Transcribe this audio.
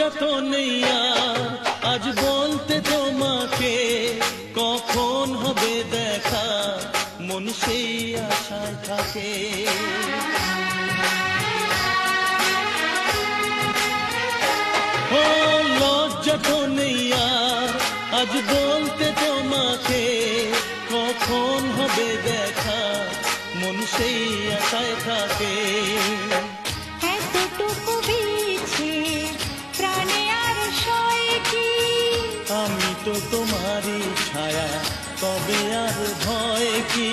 যত নেই আর আজ বলতে তোমাকে কখন হবে দেখা, মন সেই আশায় থাকে। ও লজ্জা তো নেই আর আজ বলতে তোমাকে কখন হবে দেখা, মন সেই আশায় থাকে। এতটুকু বিছে প্রাণে আর সয় কি, আমি তো তোমারই ছায়া, তবে আর ভয় কি।